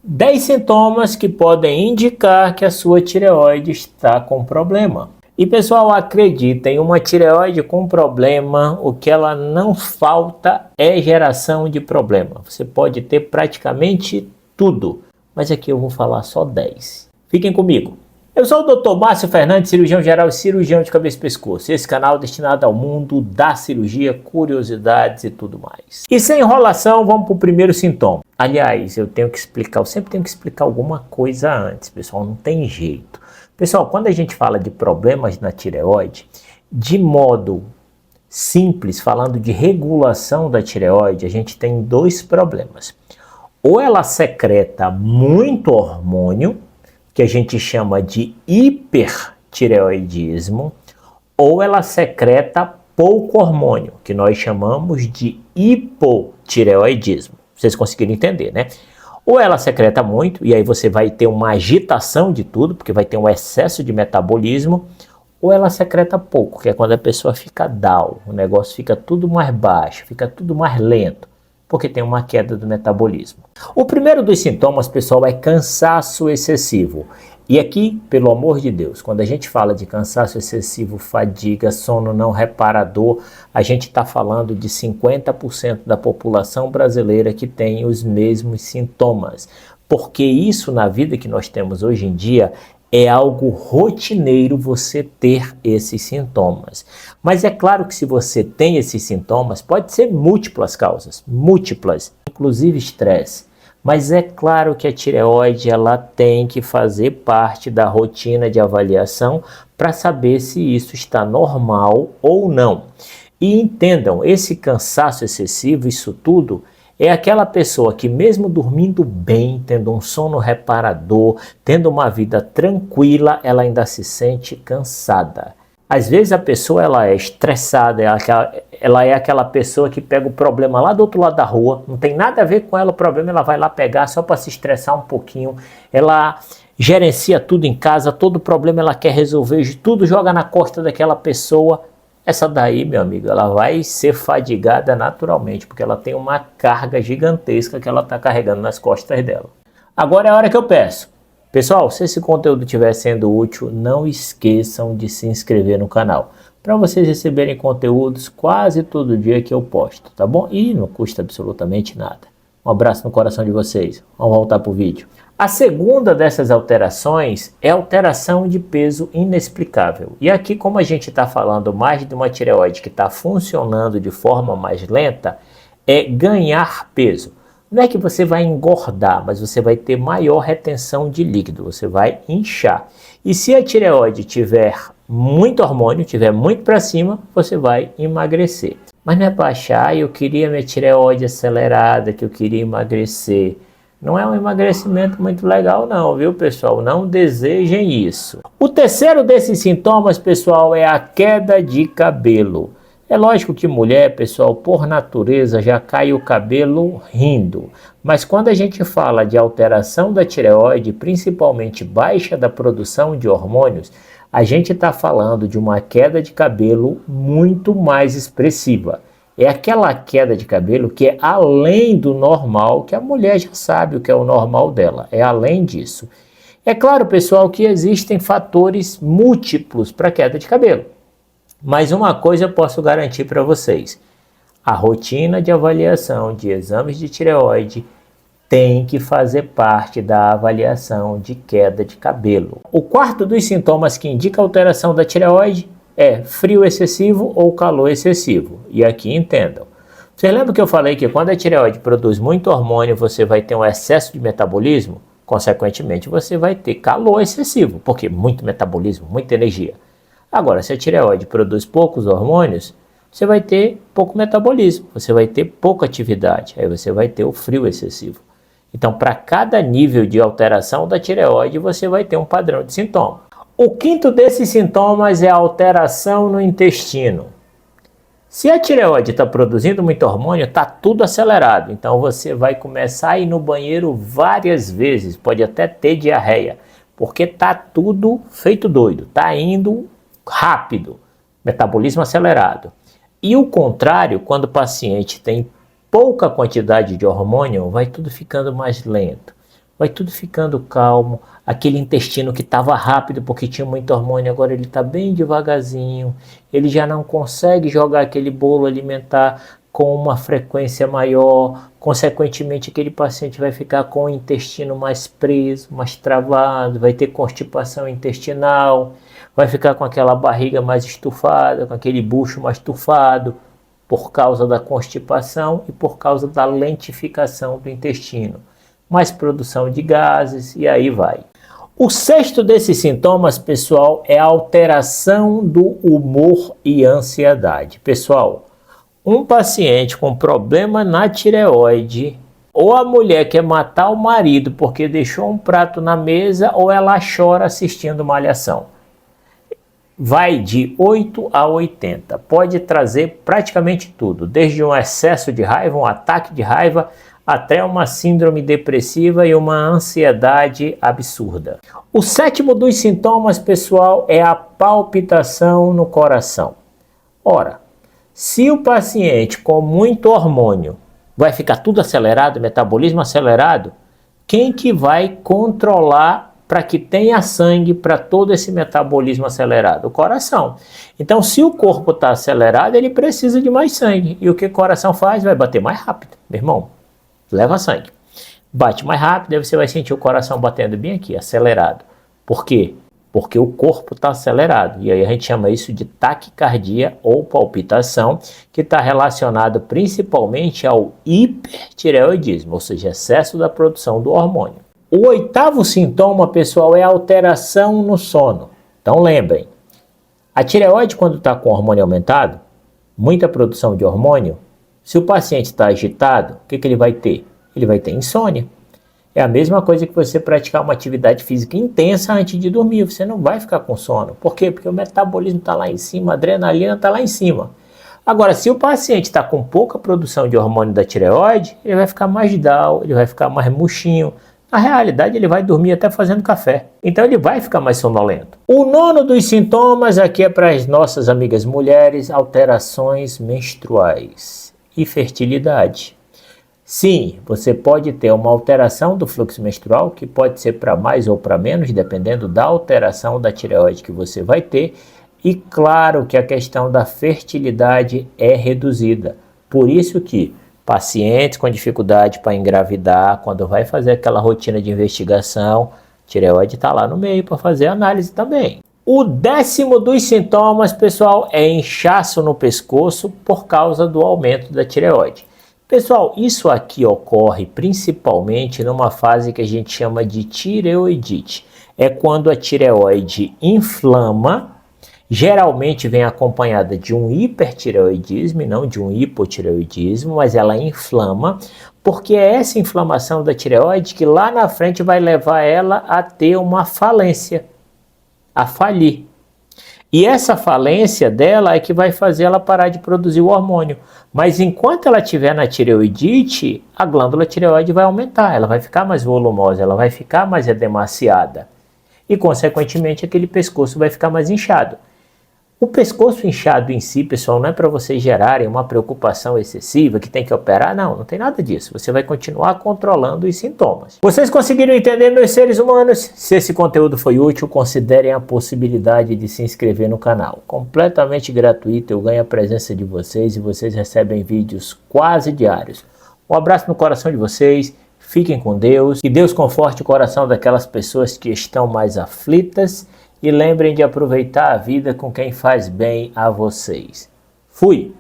10 sintomas que podem indicar que a sua tireoide está com problema. E pessoal, acreditem, uma tireoide com problema, o que ela não falta é geração de problema. Você pode ter praticamente tudo, mas aqui eu vou falar só 10. Fiquem comigo. Eu sou o Dr. Márcio Fernandes, cirurgião geral e cirurgião de cabeça e pescoço. Esse canal é destinado ao mundo da cirurgia, curiosidades e tudo mais. E sem enrolação, vamos para o primeiro sintoma. Aliás, eu sempre tenho que explicar alguma coisa antes, pessoal, não tem jeito. Pessoal, quando a gente fala de problemas na tireoide, de modo simples, falando de regulação da tireoide, a gente tem dois problemas. Ou ela secreta muito hormônio, que a gente chama de hipertireoidismo, ou ela secreta pouco hormônio, que nós chamamos de hipotireoidismo. Vocês conseguiram entender, né? Ou ela secreta muito, e aí você vai ter uma agitação de tudo, porque vai ter um excesso de metabolismo, ou ela secreta pouco, que é quando a pessoa fica down, o negócio fica tudo mais baixo, fica tudo mais lento, porque tem uma queda do metabolismo. O primeiro dos sintomas, pessoal, é cansaço excessivo. E aqui, pelo amor de Deus, quando a gente fala de cansaço excessivo, fadiga, sono não reparador, a gente está falando de 50% da população brasileira que tem os mesmos sintomas. Porque isso na vida que nós temos hoje em dia é algo rotineiro você ter esses sintomas. Mas é claro que se você tem esses sintomas, pode ser múltiplas causas, inclusive estresse. Mas é claro que a tireoide ela tem que fazer parte da rotina de avaliação para saber se isso está normal ou não. E entendam, esse cansaço excessivo, isso tudo, é aquela pessoa que mesmo dormindo bem, tendo um sono reparador, tendo uma vida tranquila, ela ainda se sente cansada. Às vezes a pessoa ela é estressada, ela é aquela pessoa que pega o problema lá do outro lado da rua, não tem nada a ver com ela o problema, ela vai lá pegar só para se estressar um pouquinho, ela gerencia tudo em casa, todo problema ela quer resolver, tudo joga na costa daquela pessoa. Essa daí, meu amigo, ela vai ser fadigada naturalmente, porque ela tem uma carga gigantesca que ela está carregando nas costas dela. Agora é a hora que eu peço. Pessoal, se esse conteúdo estiver sendo útil, não esqueçam de se inscrever no canal, para vocês receberem conteúdos quase todo dia que eu posto, tá bom? E não custa absolutamente nada. Um abraço no coração de vocês. Vamos voltar para o vídeo. A segunda dessas alterações é alteração de peso inexplicável. E aqui, como a gente está falando mais de uma tireoide que está funcionando de forma mais lenta, é ganhar peso. Não é que você vai engordar, mas você vai ter maior retenção de líquido, você vai inchar. E se a tireoide tiver muito hormônio, tiver muito para cima, você vai emagrecer. Mas não é para achar, eu queria minha tireoide acelerada, que eu queria emagrecer. Não é um emagrecimento muito legal não, viu pessoal? Não desejem isso. O terceiro desses sintomas, pessoal, é a queda de cabelo. É lógico que mulher, pessoal, por natureza já cai o cabelo rindo. Mas quando a gente fala de alteração da tireoide, principalmente baixa da produção de hormônios, a gente está falando de uma queda de cabelo muito mais expressiva. É aquela queda de cabelo que é além do normal, que a mulher já sabe o que é o normal dela, é além disso. É claro, pessoal, que existem fatores múltiplos para queda de cabelo. Mas uma coisa eu posso garantir para vocês, a rotina de avaliação de exames de tireoide tem que fazer parte da avaliação de queda de cabelo. O quarto dos sintomas que indica alteração da tireoide é frio excessivo ou calor excessivo. E aqui entendam. Vocês lembram que eu falei que quando a tireoide produz muito hormônio, você vai ter um excesso de metabolismo? Consequentemente, você vai ter calor excessivo, porque muito metabolismo, muita energia. Agora, se a tireoide produz poucos hormônios, você vai ter pouco metabolismo, você vai ter pouca atividade, aí você vai ter o frio excessivo. Então, para cada nível de alteração da tireoide, você vai ter um padrão de sintoma. O quinto desses sintomas é a alteração no intestino. Se a tireoide está produzindo muito hormônio, está tudo acelerado. Então você vai começar a ir no banheiro várias vezes, pode até ter diarreia, porque está tudo feito doido, está indo rápido, metabolismo acelerado. E o contrário, quando o paciente tem pouca quantidade de hormônio, vai tudo ficando mais lento. vai tudo ficando calmo. Aquele intestino que estava rápido porque tinha muito hormônio, agora ele está bem devagarzinho. Ele já não consegue jogar aquele bolo alimentar com uma frequência maior. Consequentemente, aquele paciente vai ficar com o intestino mais preso, mais travado, vai ter constipação intestinal, vai ficar com aquela barriga mais estufada, com aquele bucho mais estufado, por causa da constipação e por causa da lentificação do intestino. Mais produção de gases e aí vai. O sexto desses sintomas, pessoal, é a alteração do humor e ansiedade. Pessoal, um paciente com problema na tireoide, ou a mulher quer matar o marido porque deixou um prato na mesa, ou ela chora assistindo malhação. Vai de 8 a 80, pode trazer praticamente tudo, desde um excesso de raiva, um ataque de raiva, até uma síndrome depressiva e uma ansiedade absurda. O sétimo dos sintomas, pessoal, é a palpitação no coração. Ora, se o paciente com muito hormônio vai ficar tudo acelerado, metabolismo acelerado, quem que vai controlar para que tenha sangue para todo esse metabolismo acelerado? O coração. Então, se o corpo está acelerado, ele precisa de mais sangue. E o que o coração faz? Vai bater mais rápido, meu irmão. Leva sangue. Bate mais rápido, aí você vai sentir o coração batendo bem aqui, acelerado. Por quê? Porque o corpo está acelerado. E aí a gente chama isso de taquicardia ou palpitação, que está relacionado principalmente ao hipertireoidismo, ou seja, excesso da produção do hormônio. O oitavo sintoma, pessoal, é a alteração no sono. Então lembrem, a tireoide, quando está com o hormônio aumentado, muita produção de hormônio, se o paciente está agitado, o que ele vai ter? Ele vai ter insônia. É a mesma coisa que você praticar uma atividade física intensa antes de dormir. Você não vai ficar com sono. Por quê? Porque o metabolismo está lá em cima, a adrenalina está lá em cima. Agora, se o paciente está com pouca produção de hormônio da tireoide, ele vai ficar mais down, ele vai ficar mais murchinho. Na realidade, ele vai dormir até fazendo café. Então, ele vai ficar mais sonolento. O nono dos sintomas aqui é para as nossas amigas mulheres, alterações menstruais e fertilidade. Sim, você pode ter uma alteração do fluxo menstrual, que pode ser para mais ou para menos, dependendo da alteração da tireoide que você vai ter. E claro que a questão da fertilidade é reduzida. Por isso que pacientes com dificuldade para engravidar, quando vai fazer aquela rotina de investigação, a tireoide está lá no meio para fazer análise também. O décimo dos sintomas, pessoal, é inchaço no pescoço por causa do aumento da tireoide. Pessoal, isso aqui ocorre principalmente numa fase que a gente chama de tireoidite. É quando a tireoide inflama, geralmente vem acompanhada de um hipertireoidismo e não de um hipotireoidismo, mas ela inflama, porque é essa inflamação da tireoide que lá na frente vai levar ela a ter uma falência, a falir. E essa falência dela é que vai fazer ela parar de produzir o hormônio. Mas enquanto ela estiver na tireoidite, a glândula tireoide vai aumentar, ela vai ficar mais volumosa, ela vai ficar mais edemaciada. E, consequentemente, aquele pescoço vai ficar mais inchado. O pescoço inchado em si, pessoal, não é para vocês gerarem uma preocupação excessiva que tem que operar, não tem nada disso. Você vai continuar controlando os sintomas. Vocês conseguiram entender, meus seres humanos? Se esse conteúdo foi útil, considerem a possibilidade de se inscrever no canal. Completamente gratuito, eu ganho a presença de vocês e vocês recebem vídeos quase diários. Um abraço no coração de vocês, fiquem com Deus, que Deus conforte o coração daquelas pessoas que estão mais aflitas. E lembrem de aproveitar a vida com quem faz bem a vocês. Fui!